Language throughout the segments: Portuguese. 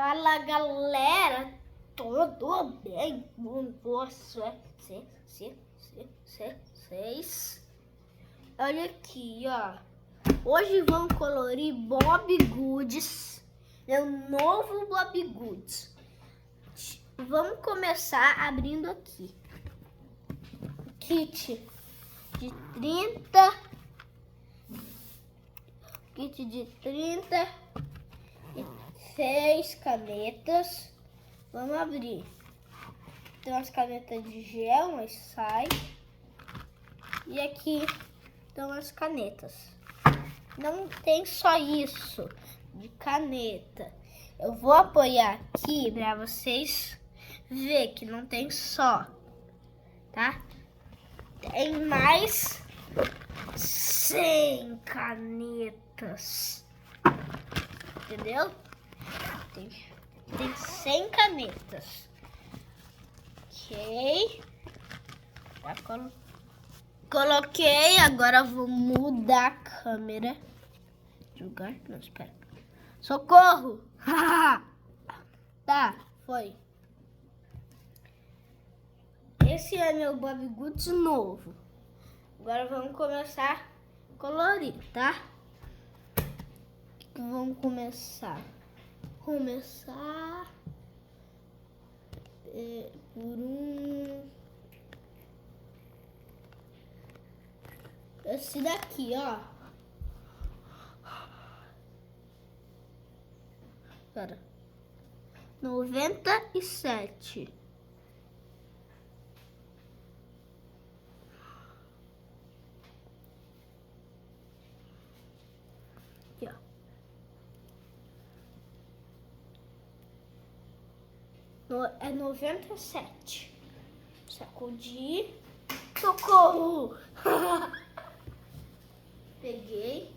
Fala, galera, tudo bem com vocês? Olha aqui, ó. Hoje vamos colorir Bob Goods, meu novo Bob Goods. Vamos começar abrindo aqui. Kit de 36 canetas. Vamos abrir. Tem umas canetas de gel, mas sai. E aqui tem umas canetas. Não tem só isso de caneta. Eu vou apoiar aqui para vocês verem que não tem só, tá? Tem mais 100 canetas. Entendeu? Tem 100 canetas. Ok. Já coloquei. Agora vou mudar a câmera. Jogar? Não, espera. Socorro! Tá, foi. Esse é meu Bob Goods novo. Agora vamos começar a colorir, tá? Vamos começar. Por esse daqui, ó. Pera. 97. Aqui, ó. É 97. Sacudi. Socorro! Peguei,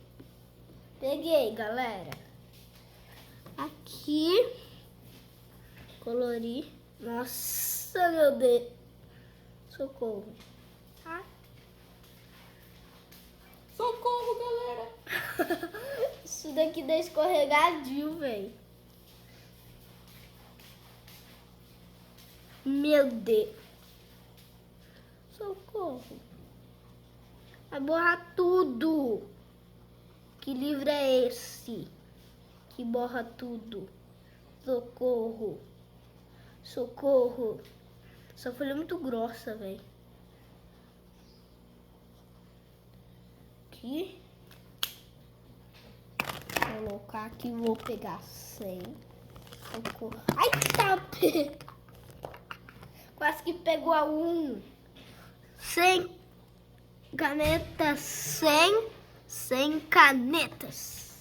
galera. Aqui. Colori. Nossa, meu Deus. Socorro. Ah. Socorro, galera. Isso daqui dá escorregadio, velho. Meu Deus. Socorro. Vai borrar tudo. Que livro é esse? Que borra tudo. Socorro. Socorro. Essa folha é muito grossa, velho. Aqui. Vou colocar aqui. Vou pegar 100. Socorro. Ai, tá. Quase que pegou a 1. 100 canetas. 100 canetas.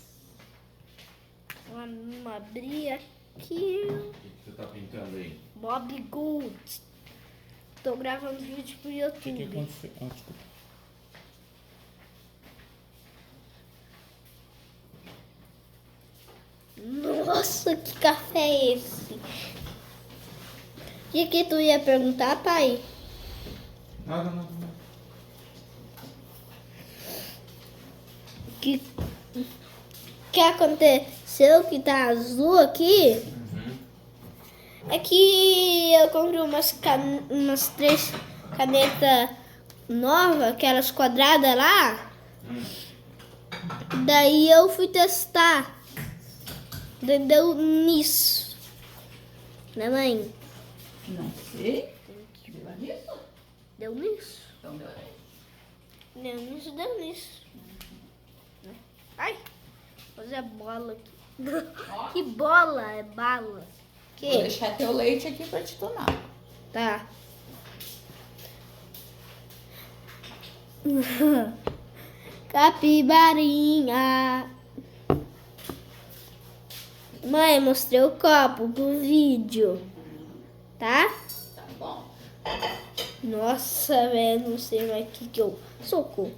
Vamos abrir aqui. O que você tá pintando aí? Bob Goods. Tô gravando vídeo pro YouTube. O que aconteceu? Ah, desculpa. Nossa, que café é esse? O que tu ia perguntar, pai? Nada. Que aconteceu que tá azul aqui? É que eu comprei umas 3 canetas novas, aquelas quadradas lá. Daí eu fui testar. Deu nisso. Né, mãe? Não sei. Deu nisso? Deu nisso. Então deu aí. Deu nisso. Ai, vou fazer a bola aqui. Ó. Que bola? É bala. Vou Que? deixar teu leite aqui pra te tomar. Tá. Capibarinha. Mãe, mostrei o copo pro vídeo. Tá? Tá bom? Nossa, velho, não sei mais o que eu... Socorro.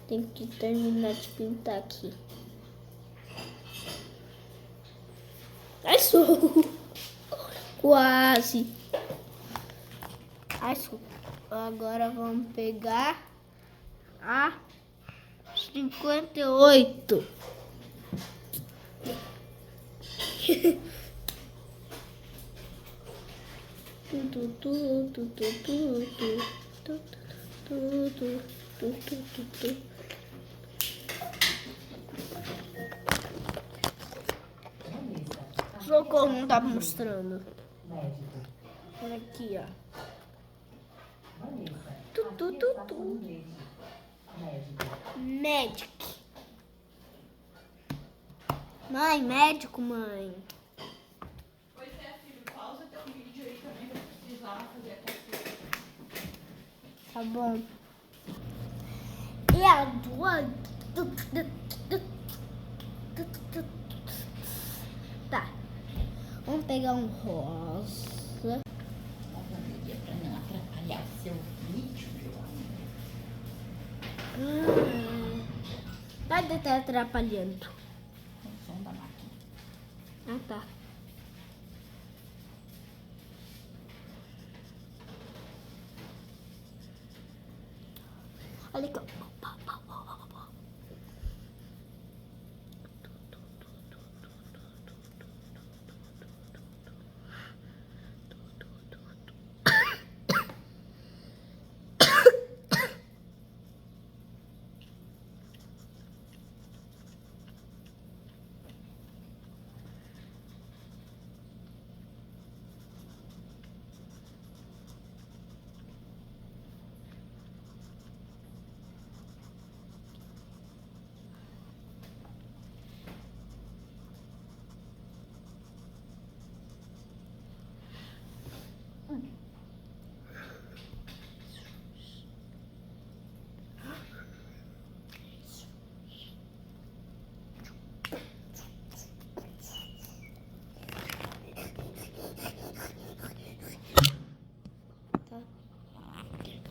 Tem que terminar de pintar aqui. Ai, socorro. Quase. Ai, socorro. Agora vamos pegar a 58. Socorro, não tá mostrando. Olha aqui, ó. Magic. Mãe, médico, mãe. Pois é, filho, pausa teu vídeo aí também pra precisar fazer a consulta. Tá bom. E a duas. Tá. Vamos pegar um rosa. Valeria, pra não atrapalhar o seu vídeo, meu amor. Pode estar atrapalhando. O som da máquina. Ah, tá. Olha aqui, ó.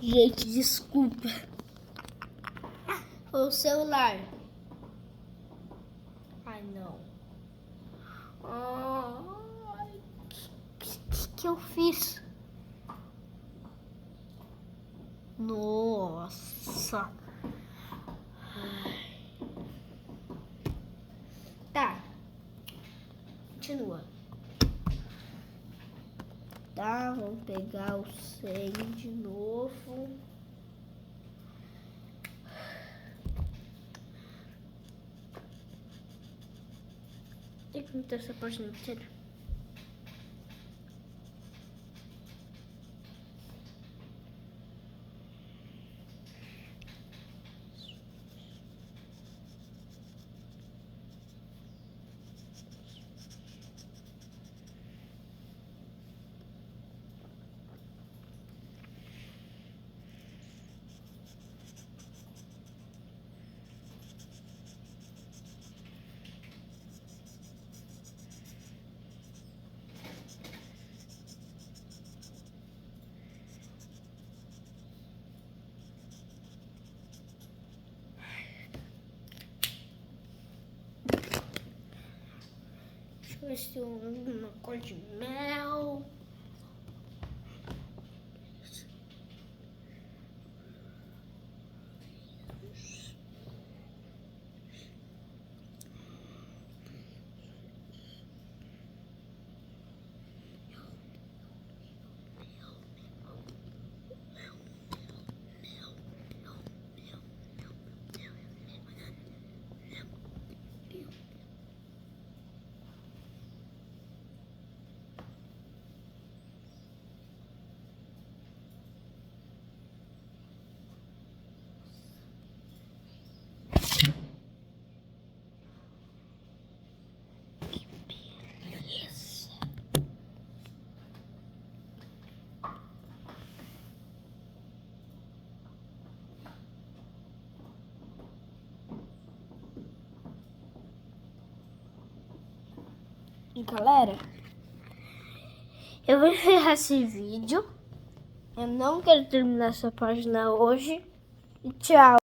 Gente, desculpa. O celular. Ai, não. Ai, que eu fiz? Nossa. Ai. Tá. Continua. Tá, vamos pegar o 100 de novo. Tem que meter essa página inteira. Deixa eu ver se tem uma cor de mel. E galera, eu vou encerrar esse vídeo. Eu não quero terminar essa página hoje. E tchau.